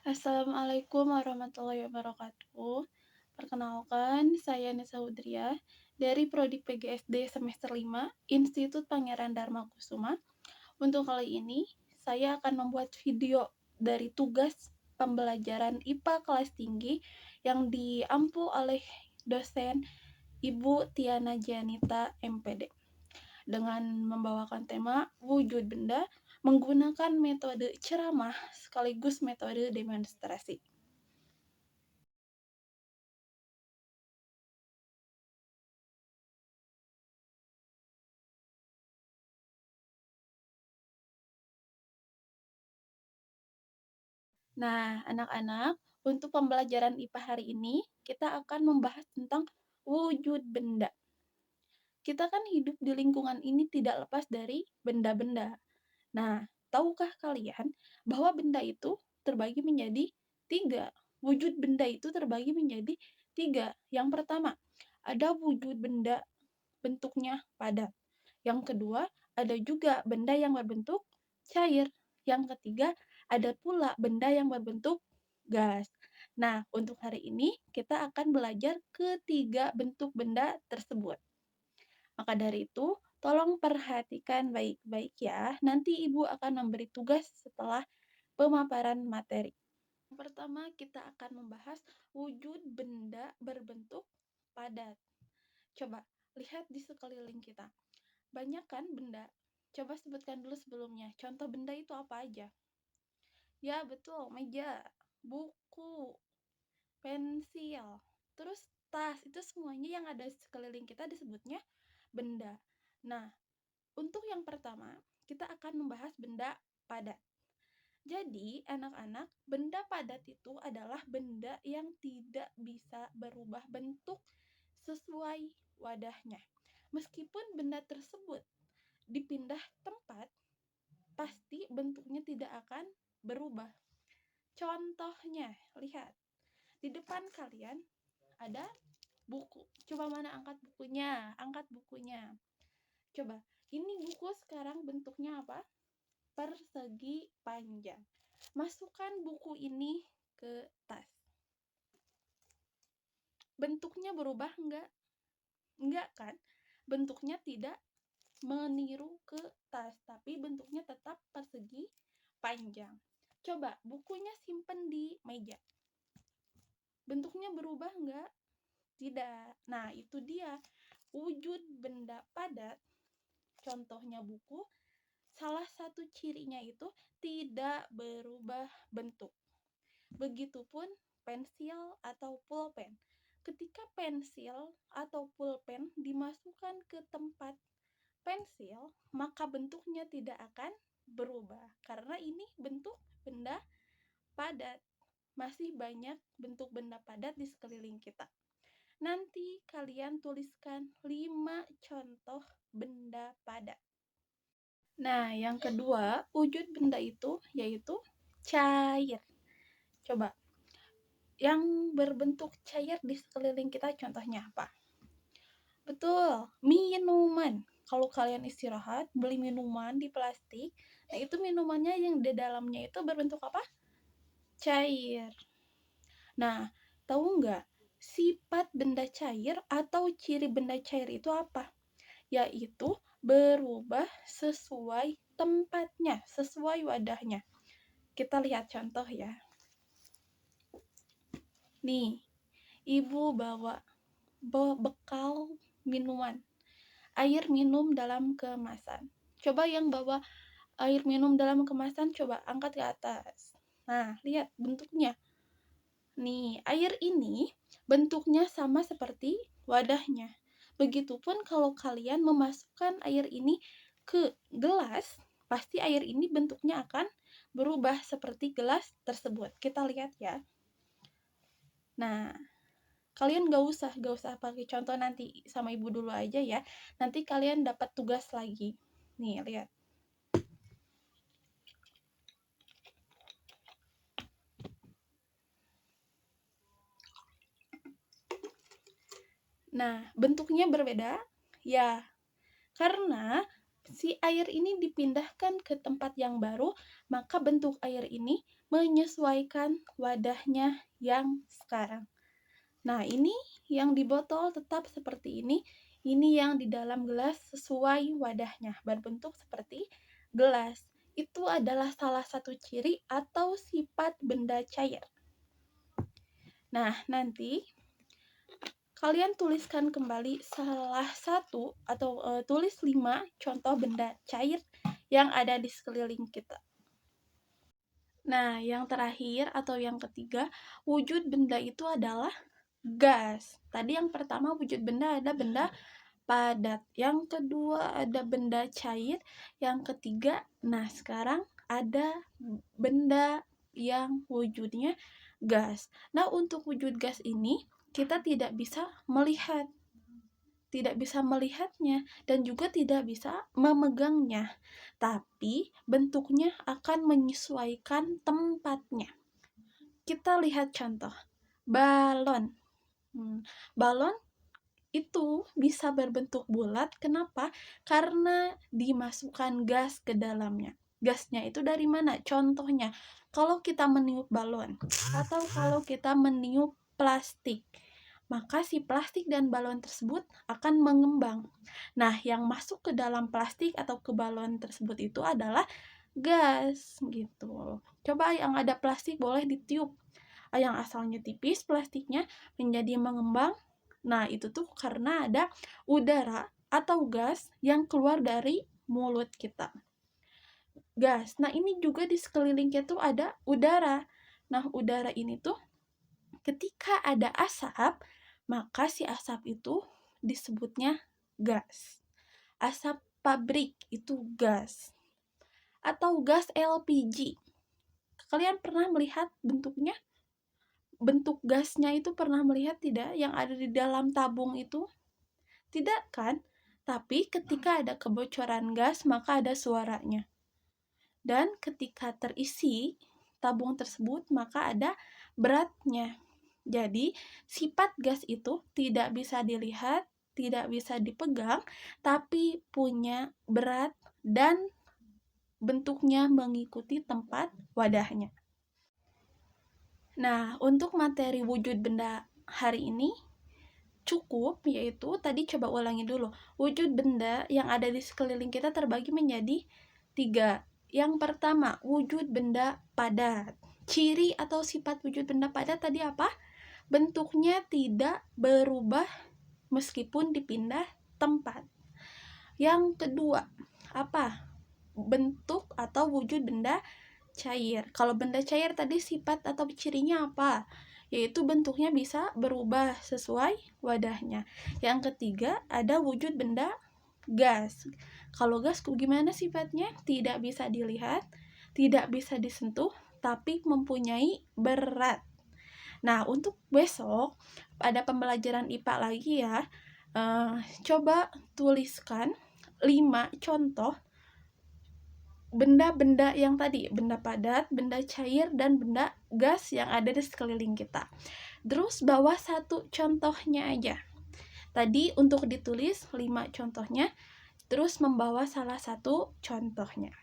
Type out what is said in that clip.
Assalamualaikum warahmatullahi wabarakatuh. Perkenalkan, saya Nisa Hudriah dari Prodi PGSD semester 5, Institut Pangeran Darmakusuma. Untuk kali ini, saya akan membuat video dari tugas pembelajaran IPA kelas tinggi yang diampu oleh dosen Ibu Tiana Janita MPD dengan membawakan tema wujud benda menggunakan metode ceramah sekaligus metode demonstrasi. Nah, anak-anak, untuk pembelajaran IPA hari ini, kita akan membahas tentang wujud benda. Kita kan hidup di lingkungan ini tidak lepas dari benda-benda. Nah, tahukah kalian bahwa benda itu terbagi menjadi 3? Wujud benda itu terbagi menjadi 3. Yang pertama, ada wujud benda bentuknya padat. Yang kedua, ada juga benda yang berbentuk cair. Yang ketiga, ada pula benda yang berbentuk gas. Nah, untuk hari ini kita akan belajar ketiga bentuk benda tersebut. Maka dari itu, tolong perhatikan baik-baik ya. Nanti Ibu akan memberi tugas setelah pemaparan materi. Yang pertama, kita akan membahas wujud benda berbentuk padat. Coba lihat di sekeliling kita. Banyak kan benda? Coba sebutkan dulu sebelumnya. Contoh benda itu apa aja? Ya, betul. Meja, buku, pensil, terus tas. Itu semuanya yang ada di sekeliling kita disebutnya benda. Nah, untuk yang pertama, kita akan membahas benda padat. Jadi, anak-anak, benda padat itu adalah benda yang tidak bisa berubah bentuk sesuai wadahnya. Meskipun benda tersebut dipindah tempat, pasti bentuknya tidak akan berubah. Contohnya, lihat. Di depan kalian ada buku. Coba mana angkat bukunya? Angkat bukunya. Coba, ini buku sekarang bentuknya apa? Persegi panjang. Masukkan buku ini ke tas. Bentuknya berubah enggak? Enggak kan? Bentuknya tidak meniru ke tas, tapi bentuknya tetap persegi panjang. Coba bukunya simpen di meja. Bentuknya berubah enggak? Tidak. Nah, itu dia. Wujud benda padat, contohnya buku, salah satu cirinya itu tidak berubah bentuk. Begitupun pensil atau pulpen. Ketika pensil atau pulpen dimasukkan ke tempat pensil, maka bentuknya tidak akan berubah karena ini bentuk benda padat. Masih banyak bentuk benda padat di sekeliling kita. Nanti kalian tuliskan 5 contoh benda padat. Nah, yang kedua, wujud benda itu yaitu cair. Coba, yang berbentuk cair di sekeliling kita contohnya apa? Betul, minuman. Kalau kalian istirahat, beli minuman di plastik, nah itu minumannya yang di dalamnya itu berbentuk apa? Cair. Nah, tahu nggak sifat benda cair atau ciri benda cair itu apa? Yaitu berubah sesuai tempatnya, sesuai wadahnya. Kita lihat contoh ya. Nih, ibu bawa bekal minuman. Air minum dalam kemasan. Coba yang bawa air minum dalam kemasan, coba angkat ke atas. Nah, lihat bentuknya. Nih, air ini bentuknya sama seperti wadahnya. Begitupun kalau kalian memasukkan air ini ke gelas, pasti air ini bentuknya akan berubah seperti gelas tersebut. Kita lihat ya. Nah, kalian gak usah pakai contoh nanti sama ibu dulu aja ya. Nanti kalian dapat tugas lagi. Nih, lihat. Nah, bentuknya berbeda? Ya, karena si air ini dipindahkan ke tempat yang baru, maka bentuk air ini menyesuaikan wadahnya yang sekarang. Nah, ini yang di botol tetap seperti ini. Ini yang di dalam gelas sesuai wadahnya, berbentuk seperti gelas. Itu adalah salah satu ciri atau sifat benda cair. Nah, nanti kalian tuliskan kembali salah satu atau tulis 5 contoh benda cair yang ada di sekeliling kita. Nah, yang terakhir atau yang ketiga, wujud benda itu adalah gas. Tadi yang pertama wujud benda ada benda padat, yang kedua ada benda cair, yang ketiga, nah sekarang ada benda yang wujudnya gas. Nah, untuk wujud gas ini kita tidak bisa melihatnya dan juga tidak bisa memegangnya, tapi bentuknya akan menyesuaikan tempatnya. Kita lihat contoh balon. Balon itu bisa berbentuk bulat. Kenapa? Karena dimasukkan gas ke dalamnya. Gasnya itu dari mana? Contohnya, kalau kita meniup balon atau kalau kita meniup plastik, maka si plastik dan balon tersebut akan mengembang. Nah, yang masuk ke dalam plastik atau ke balon tersebut itu adalah gas gitu. Coba yang ada plastik boleh ditiup. Yang asalnya tipis plastiknya menjadi mengembang. Nah, itu tuh karena ada udara atau gas yang keluar dari mulut kita. Gas. Nah, ini juga di sekeliling kita tuh ada udara. Nah, udara ini tuh ketika ada asap, maka si asap itu disebutnya gas. Asap pabrik itu gas. Atau gas LPG. Kalian pernah melihat bentuknya? Bentuk gasnya itu pernah melihat tidak? Yang ada di dalam tabung itu? Tidak kan? Tapi ketika ada kebocoran gas, maka ada suaranya. Dan ketika terisi tabung tersebut, maka ada beratnya. Jadi, sifat gas itu tidak bisa dilihat, tidak bisa dipegang, tapi punya berat dan bentuknya mengikuti tempat wadahnya. Nah, untuk materi wujud benda hari ini cukup, yaitu tadi coba ulangi dulu. Wujud benda yang ada di sekeliling kita terbagi menjadi 3. Yang pertama, wujud benda padat. Ciri atau sifat wujud benda padat tadi apa? Bentuknya tidak berubah meskipun dipindah tempat. Yang kedua, apa? Bentuk atau wujud benda cair. Kalau benda cair tadi sifat atau cirinya apa? Yaitu bentuknya bisa berubah sesuai wadahnya. Yang ketiga, ada wujud benda gas. Kalau gas gimana sifatnya? Tidak bisa dilihat, tidak bisa disentuh, tapi mempunyai berat. Nah, untuk besok ada pembelajaran IPA lagi ya. Coba tuliskan 5 contoh benda-benda yang tadi, benda padat, benda cair, dan benda gas yang ada di sekeliling kita. Terus bawa 1 contohnya aja. Tadi untuk ditulis 5 contohnya, terus membawa salah 1 contohnya.